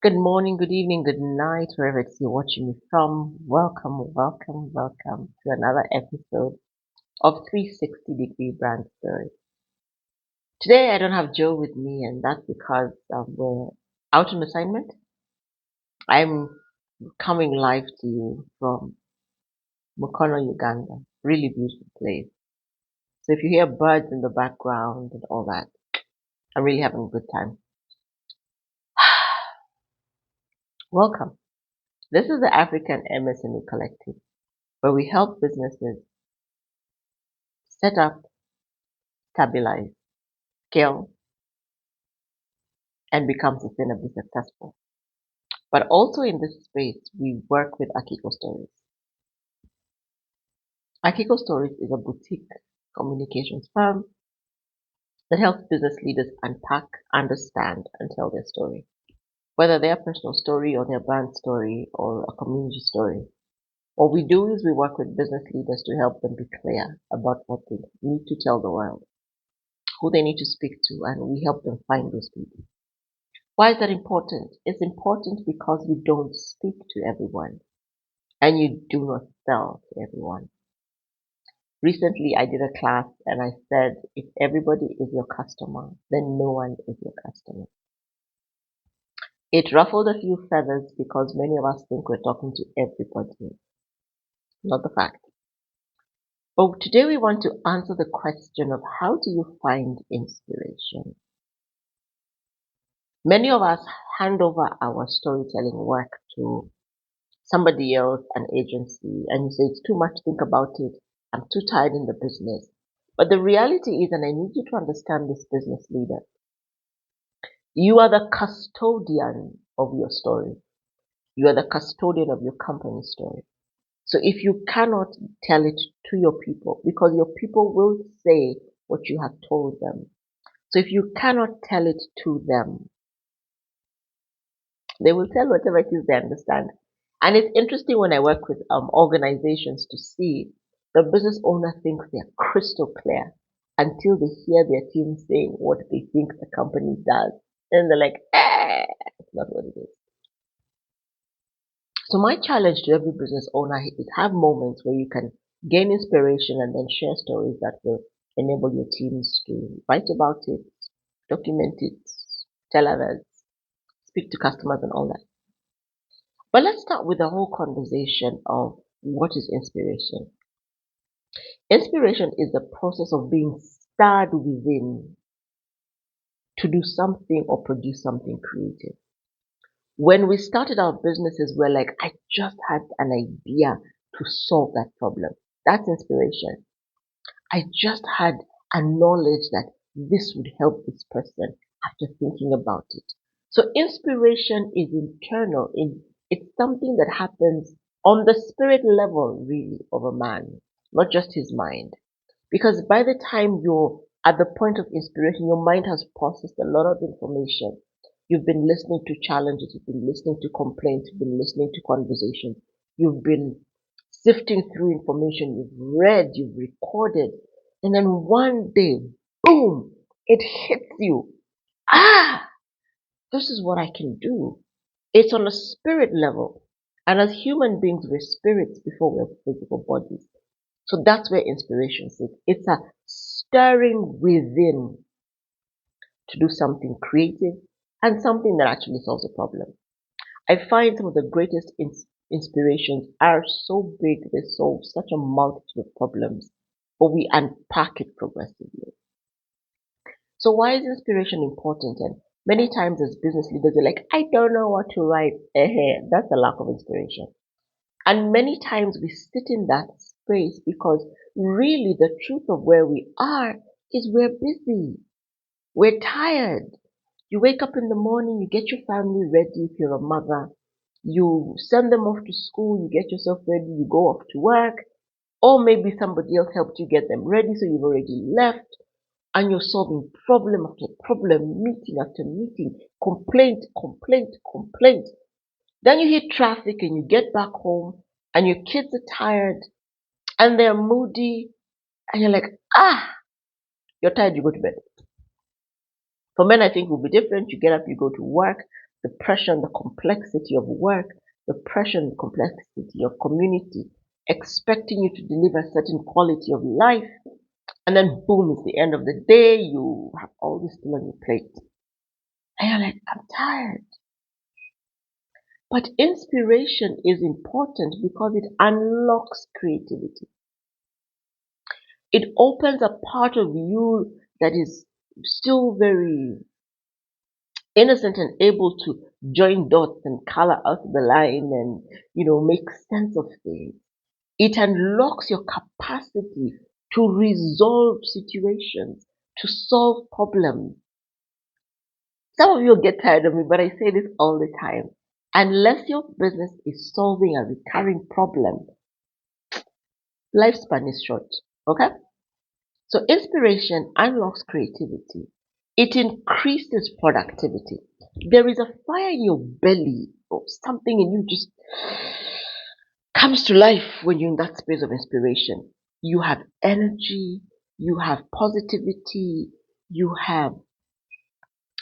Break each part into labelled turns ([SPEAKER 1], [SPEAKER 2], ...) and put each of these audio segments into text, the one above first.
[SPEAKER 1] Good morning, good evening, good night, wherever it's you're watching me from. Welcome, welcome, welcome to another episode of 360-degree brand story. Today I don't have Joe with me, and that's because we're out on assignment. I'm coming live to you from Mukono, Uganda. Really beautiful place. So if you hear birds in the background and all that, I'm really having a good time. Welcome. This is the African MSME Collective, where we help businesses set up, stabilize, scale, and become sustainably successful. But also in this space, we work with Akiko Stories. Akiko Stories is a boutique communications firm that helps business leaders unpack, understand, and tell their story. Whether their personal story or their brand story or a community story. What we do is we work with business leaders to help them be clear about what they need to tell the world, who they need to speak to, and we help them find those people. Why is that important? It's important because you don't speak to everyone and you do not sell to everyone. Recently, I did a class and I said, if everybody is your customer, then no one is your customer. It ruffled a few feathers because many of us think we're talking to everybody. Not the fact. But today we want to answer the question of how do you find inspiration? Many of us hand over our storytelling work to somebody else, an agency, and you say it's too much, think about it. I'm too tired in the business. But the reality is, and I need you to understand this business leader, you are the custodian of your story. You are the custodian of your company's story. So if you cannot tell it to your people, because your people will say what you have told them. So if you cannot tell it to them, they will tell whatever it is they understand. And it's interesting when I work with organizations to see the business owner thinks they're crystal clear until they hear their team saying what they think the company does. And they're like, it's not what it is. So my challenge to every business owner is have moments where you can gain inspiration and then share stories that will enable your teams to write about it, document it, tell others, speak to customers and all that. But let's start with the whole conversation of what is inspiration. Inspiration is the process of being stirred within to do something or produce something creative. When we started our businesses, we're like, I just had an idea to solve that problem. That's inspiration. I just had a knowledge that this would help this person after thinking about it. So inspiration is internal. It's something that happens on the spirit level, really, of a man, not just his mind. Because by the time you're at the point of inspiration, your mind has processed a lot of information. You've been listening to challenges, you've been listening to complaints, you've been listening to conversations, you've been sifting through information, you've read, you've recorded, and then one day, boom, it hits you. Ah, this is what I can do. It's on a spirit level. And as human beings, we're spirits before we're physical bodies. So that's where inspiration sits. It's a stirring within to do something creative and something that actually solves a problem. I find some of the greatest inspirations are so big, they solve such a multitude of problems, but we unpack it progressively. So why is inspiration important? And many times as business leaders, they're like, I don't know what to write. That's a lack of inspiration. And many times we sit in that space because really the truth of where we are is we're busy. We're tired. You wake up in the morning, you get your family ready if you're a mother. You send them off to school, you get yourself ready, you go off to work. Or maybe somebody else helped you get them ready, so you've already left. And you're solving problem after problem, meeting after meeting, complaint, complaint, complaint. Then you hit traffic and you get back home and your kids are tired and they're moody and you're like, you're tired, you go to bed. For men, I think it will be different. You get up, you go to work. the pressure and the complexity of work, the pressure and the complexity of community, expecting you to deliver a certain quality of life, and then boom, it's the end of the day, you have all this still on your plate. And you're like, I'm tired. But inspiration is important because it unlocks creativity. It opens a part of you that is still very innocent and able to join dots and color out the line and, make sense of things. It unlocks your capacity to resolve situations, to solve problems. Some of you will get tired of me, but I say this all the time. Unless your business is solving a recurring problem, lifespan is short. Okay? So inspiration unlocks creativity. It increases productivity. There is a fire in your belly or something in you just comes to life when you're in that space of inspiration. You have energy, you have positivity, you have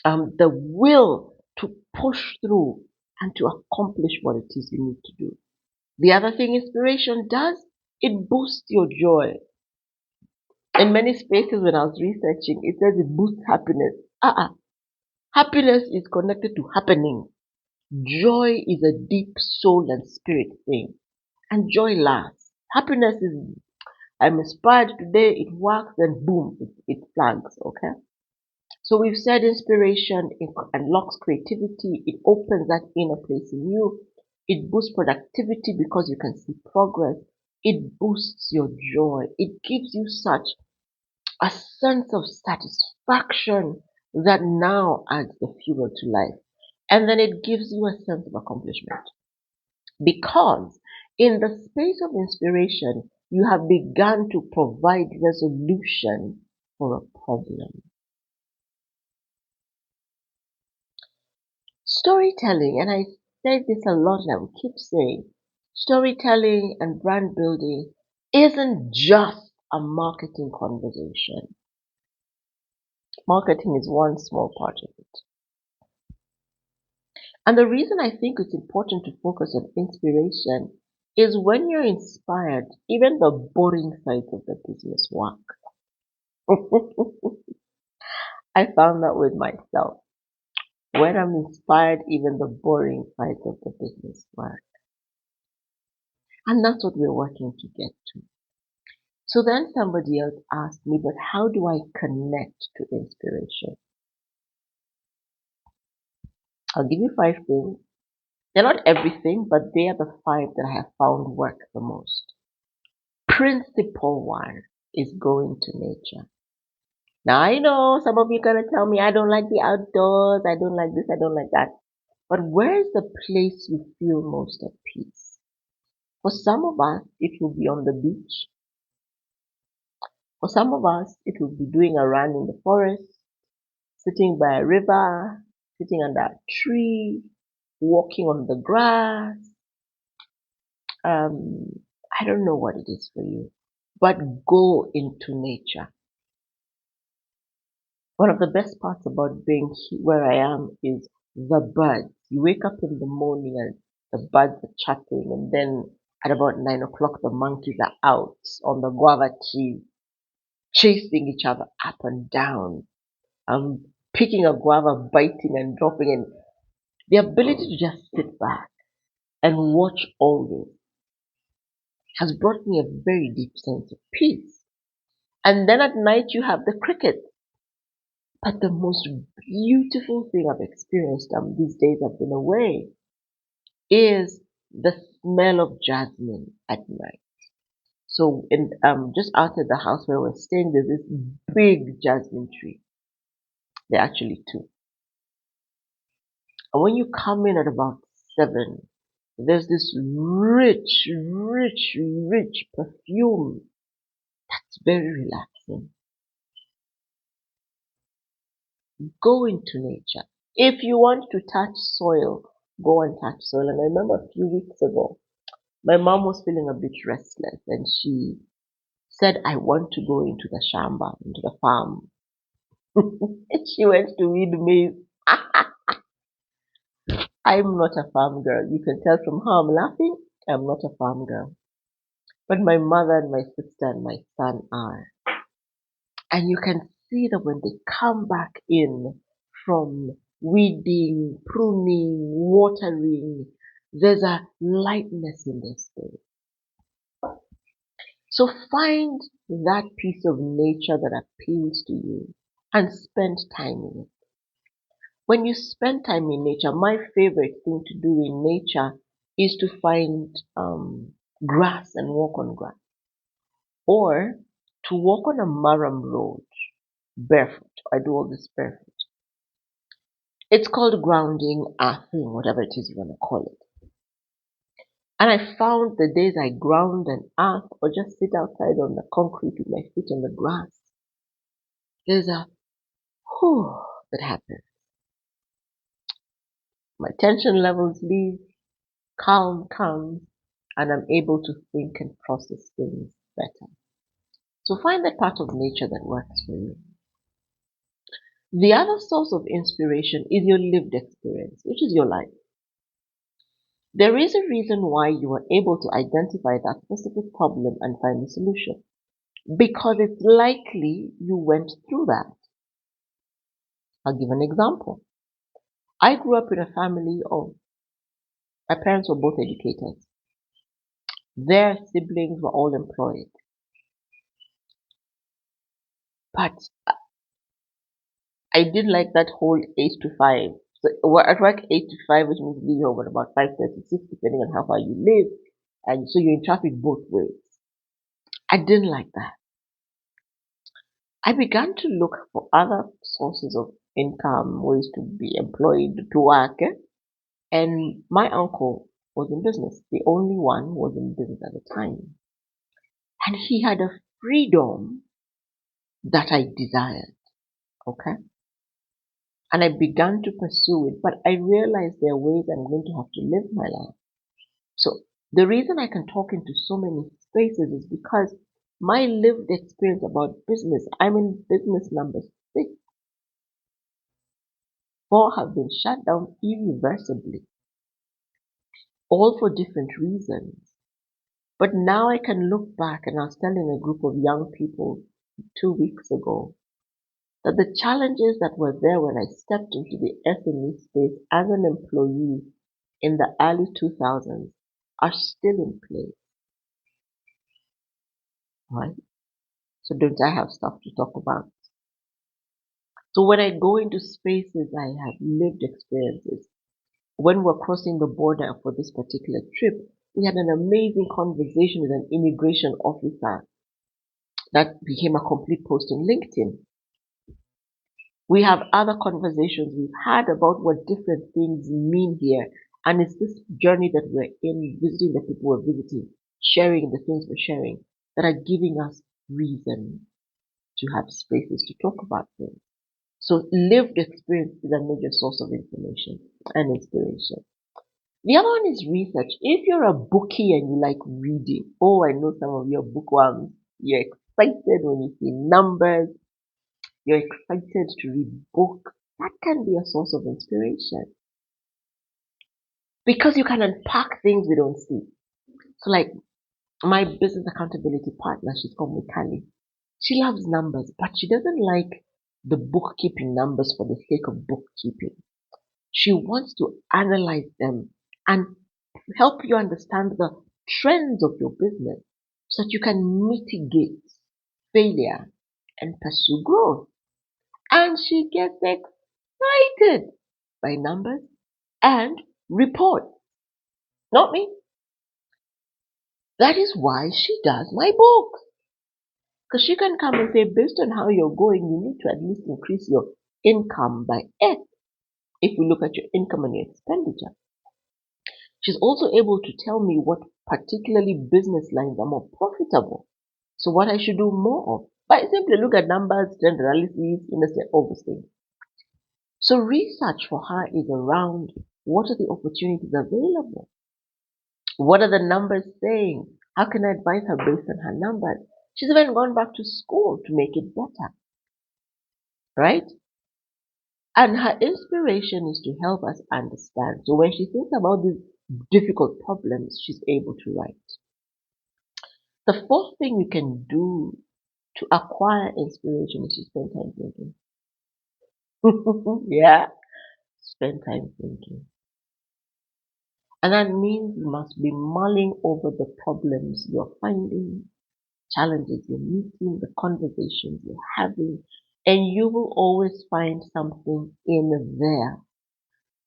[SPEAKER 1] the will to push through and to accomplish what it is you need to do. The other thing inspiration does, it boosts your joy. In many spaces when I was researching, it says it boosts happiness. Happiness is connected to happening. Joy is a deep soul and spirit thing. And joy lasts. Happiness is, I'm inspired today, it works, then boom, it flags, okay? So we've said inspiration unlocks creativity, it opens that inner place in you, it boosts productivity because you can see progress, it boosts your joy, it gives you such a sense of satisfaction that now adds the fuel to life. And then it gives you a sense of accomplishment. Because in the space of inspiration, you have begun to provide resolution for a problem. Storytelling, and I say this a lot and I will keep saying, storytelling and brand building isn't just a marketing conversation. Marketing is one small part of it. And the reason I think it's important to focus on inspiration is when you're inspired, even the boring sides of the business work. I found that with myself. When I'm inspired, even the boring sides of the business work. And that's what we're working to get to. So then somebody else asked me, but how do I connect to inspiration? I'll give you 5 things. They're not everything, but they are the 5 that I have found work the most. Principle 1 is going to nature. Now I know some of you are gonna tell me I don't like the outdoors, I don't like this, I don't like that. But where is the place you feel most at peace? For some of us, it will be on the beach. For some of us, it will be doing a run in the forest, sitting by a river, sitting under a tree, walking on the grass. I don't know what it is for you, but go into nature. One of the best parts about being where I am is the birds. You wake up in the morning and the birds are chatting, and then at about 9 o'clock, the monkeys are out on the guava trees, chasing each other up and down, picking a guava, biting and dropping, and the ability to just sit back and watch all this has brought me a very deep sense of peace. And then at night, you have the crickets. But the most beautiful thing I've experienced these days I've been away is the smell of jasmine at night. So in just outside the house where we're staying, there's this big jasmine tree. There are actually 2. And when you come in at about 7, there's this rich, rich, rich perfume that's very relaxing. Go into nature. If you want to touch soil, go and touch soil. And I remember a few weeks ago, my mom was feeling a bit restless and she said, I want to go into the shamba, into the farm. And she went to weed maize. I'm not a farm girl. You can tell from how I'm laughing, I'm not a farm girl. But my mother and my sister and my son are. And you can see that when they come back in from weeding, pruning, watering, there's a lightness in their spirit. So find that piece of nature that appeals to you and spend time in it. When you spend time in nature, my favorite thing to do in nature is to find grass and walk on grass, or to walk on a marram road barefoot. I do all this barefoot. It's called grounding, earthing, whatever it is you want to call it. And I found the days I ground and earth or just sit outside on the concrete with my feet on the grass, there's a whew that happens. My tension levels leave, calm comes, and I'm able to think and process things better. So find that part of nature that works for you. The other source of inspiration is your lived experience, which is your life. There is a reason why you are able to identify that specific problem and find the solution. Because it's likely you went through that. I'll give an example. I grew up in a family of, my parents were both educators. Their siblings were all employed. But I didn't like that whole 8 to 5. So we're at work 8 to 5, which means leave home at about 5:36, depending on how far you live. And so you're in traffic both ways. I didn't like that. I began to look for other sources of income, ways to be employed, to work. And my uncle was in business. The only one who was in business at the time. And he had a freedom that I desired. Okay. And I began to pursue it, but I realized there are ways I'm going to have to live my life. So the reason I can talk into so many spaces is because my lived experience about business, I'm in business number 6. 4 have been shut down irreversibly, all for different reasons. But now I can look back, and I was telling a group of young people 2 weeks ago that the challenges that were there when I stepped into the SME space as an employee in the early 2000s are still in place, right? So don't I have stuff to talk about? So when I go into spaces, I have lived experiences. When we're crossing the border for this particular trip, we had an amazing conversation with an immigration officer that became a complete post on LinkedIn. We have other conversations we've had about what different things mean here. And it's this journey that we're in, visiting the people we're visiting, sharing the things we're sharing, that are giving us reason to have spaces to talk about things. So lived experience is a major source of information and inspiration. The other one is research. If you're a bookie and you like reading, oh, I know some of your bookworms, you're excited when you see numbers, you're excited to read books. That can be a source of inspiration because you can unpack things we don't see. So, like my business accountability partner, she's called Mikali. She loves numbers, but she doesn't like the bookkeeping numbers for the sake of bookkeeping. She wants to analyze them and help you understand the trends of your business so that you can mitigate failure and pursue growth. And she gets excited by numbers and reports. Not me. That is why she does my books. Because she can come and say, based on how you're going, you need to at least increase your income by X if we look at your income and your expenditure. She's also able to tell me what particularly business lines are more profitable. So what I should do more of. But I simply look at numbers, trend analysis, industry, all those things. So research for her is around what are the opportunities available? What are the numbers saying? How can I advise her based on her numbers? She's even gone back to school to make it better. Right? And her inspiration is to help us understand. So when she thinks about these difficult problems, she's able to write. The fourth thing you can do to acquire inspiration is to spend time thinking. Yeah, spend time thinking. And that means you must be mulling over the problems you're finding, challenges you're meeting, the conversations you're having, and you will always find something in there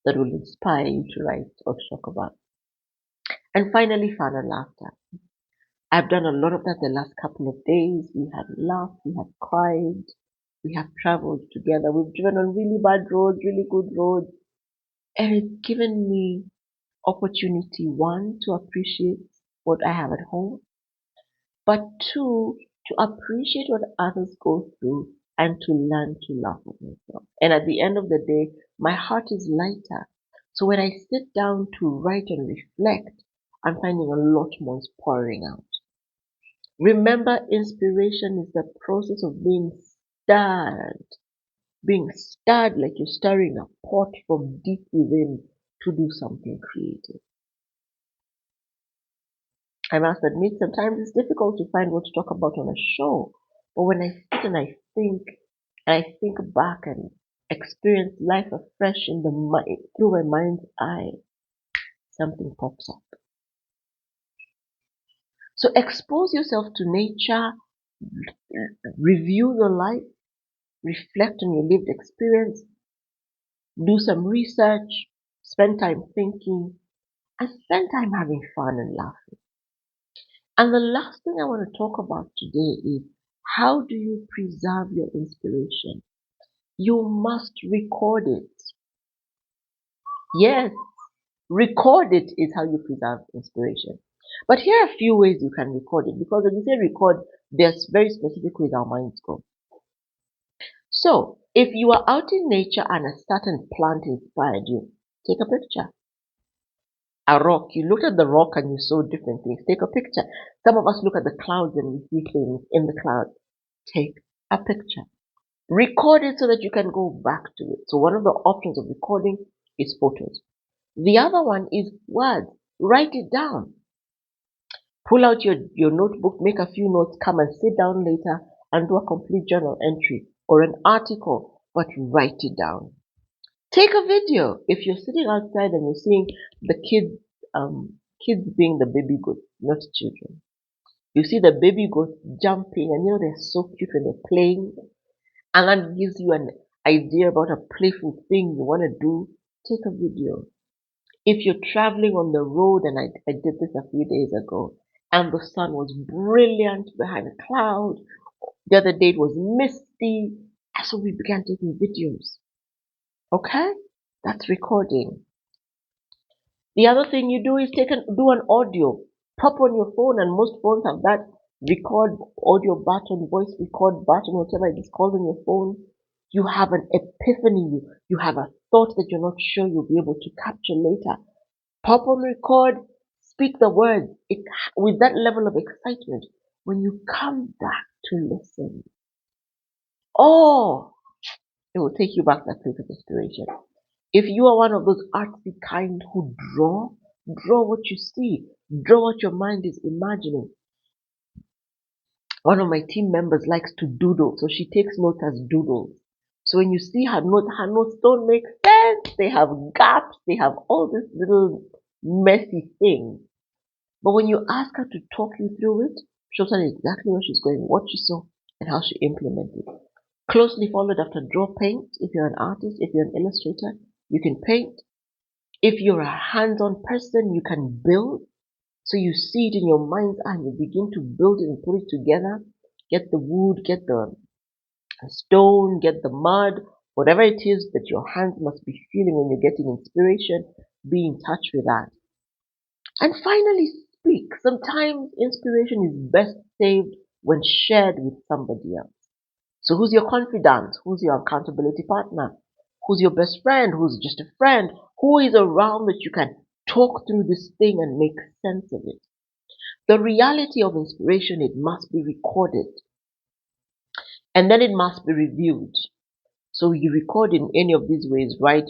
[SPEAKER 1] that will inspire you to write or to talk about. And finally, fun and laughter. I've done a lot of that the last couple of days. We have laughed, we have cried, we have traveled together. We've driven on really bad roads, really good roads, and it's given me opportunity, one, to appreciate what I have at home, but two, to appreciate what others go through and to learn to laugh at myself. And at the end of the day, my heart is lighter. So when I sit down to write and reflect, I'm finding a lot more is pouring out. Remember, inspiration is the process of being stirred like you're stirring a pot from deep within to do something creative. I must admit, sometimes it's difficult to find what to talk about on a show. But when I sit and I think back and experience life afresh in the mind, through my mind's eye, something pops up. So expose yourself to nature, review your life, reflect on your lived experience, do some research, spend time thinking, and spend time having fun and laughing. And the last thing I want to talk about today is how do you preserve your inspiration? You must record it. Yes, record it is how you preserve inspiration. But here are a few ways you can record it because when you say record, there's very specific ways our minds go. So, if you are out in nature and a certain plant inspired you, take a picture. A rock, you looked at the rock and you saw different things. Take a picture. Some of us look at the clouds and we see things in the clouds. Take a picture. Record it so that you can go back to it. So one of the options of recording is photos. The other one is words. Write it down. Pull out your notebook, make a few notes, come and sit down later and do a complete journal entry or an article, but write it down. Take a video. If you're sitting outside and you're seeing the kids being the baby goats, not children. You see the baby goats jumping and they're so cute when they're playing and that gives you an idea about a playful thing you want to do. Take a video. If you're traveling on the road, and I did this a few days ago, and the sun was brilliant behind a cloud, the other day it was misty, so we began taking videos. Okay? That's recording. The other thing you do is do an audio. Pop on your phone, and most phones have that record audio button, voice record button, whatever it is called on your phone. You have an epiphany, you have a thought that you're not sure you'll be able to capture later. Pop on record, speak the words with that level of excitement. When you come back to listen, oh, it will take you back to that place of inspiration. If you are one of those artsy kind who draw what you see, draw what your mind is imagining. One of my team members likes to doodle, so she takes notes as doodles. So when you see her notes don't make sense. They have gaps, they have all these little messy things. But when you ask her to talk you through it, she'll tell you exactly where she's going, what she saw, and how she implemented it. Closely followed after draw paint. If you're an artist, if you're an illustrator, you can paint. If you're a hands-on person, you can build. So you see it in your mind's eye and you begin to build it and put it together. Get the wood, get the stone, get the mud, whatever it is that your hands must be feeling when you're getting inspiration, be in touch with that. And finally, speak. Sometimes inspiration is best saved when shared with somebody else. So who's your confidant? Who's your accountability partner? Who's your best friend? Who's just a friend? Who is around that you can talk through this thing and make sense of it? The reality of inspiration, it must be recorded and then it must be reviewed. So you record in any of these ways, write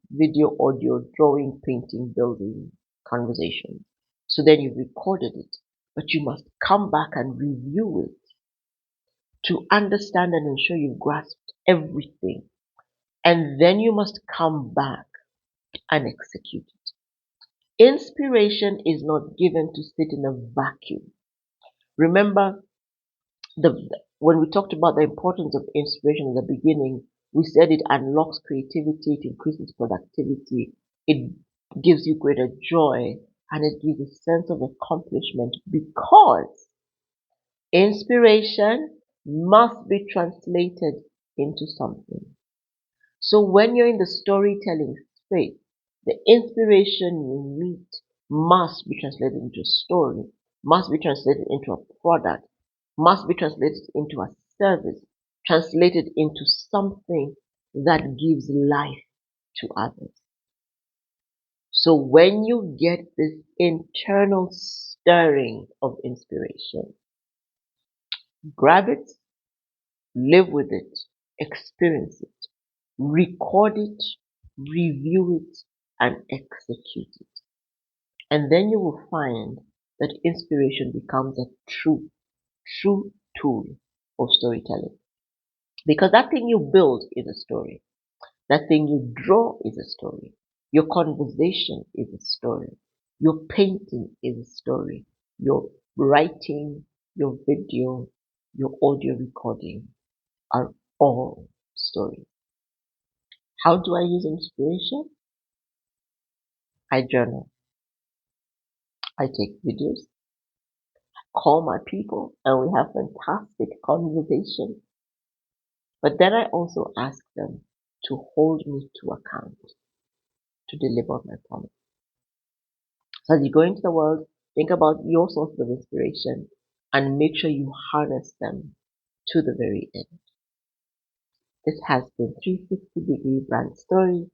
[SPEAKER 1] video, audio, drawing, painting, building, conversation. So then you've recorded it, but you must come back and review it to understand and ensure you've grasped everything. And then you must come back and execute it. Inspiration is not given to sit in a vacuum. Remember, when we talked about the importance of inspiration in the beginning, we said it unlocks creativity, it increases productivity, it gives you greater joy, and it gives a sense of accomplishment because inspiration must be translated into something. So when you're in the storytelling space, the inspiration you meet must be translated into a story, must be translated into a product, must be translated into a service, translated into something that gives life to others. So when you get this internal stirring of inspiration, grab it, live with it, experience it, record it, review it, and execute it. And then you will find that inspiration becomes a true tool of storytelling. Because that thing you build is a story. That thing you draw is a story. Your conversation is a story. Your painting is a story. Your writing, your video, your audio recording are all stories. How do I use inspiration? I journal. I take videos, call my people, and we have fantastic conversations. But then I also ask them to hold me to account to deliver my promise. So as you go into the world, think about your sources of inspiration and make sure you harness them to the very end. This has been 360-degree brand story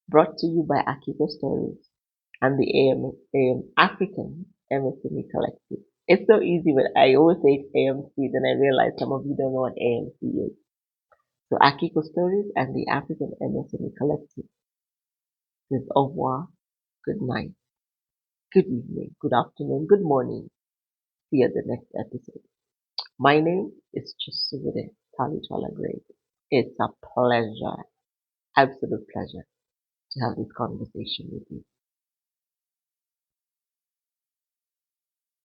[SPEAKER 1] brought to you by Akiko Stories and the AM African MSME Collective. It's so easy, but I always say it's AMC, then I realize some of you don't know what AMC is. So Akiko Stories and the African MSME Collective says au revoir, good night, good evening, good afternoon, good morning. See you at the next episode. My name is Kyesubire Greigg. It's a pleasure, absolute pleasure to have this conversation with you.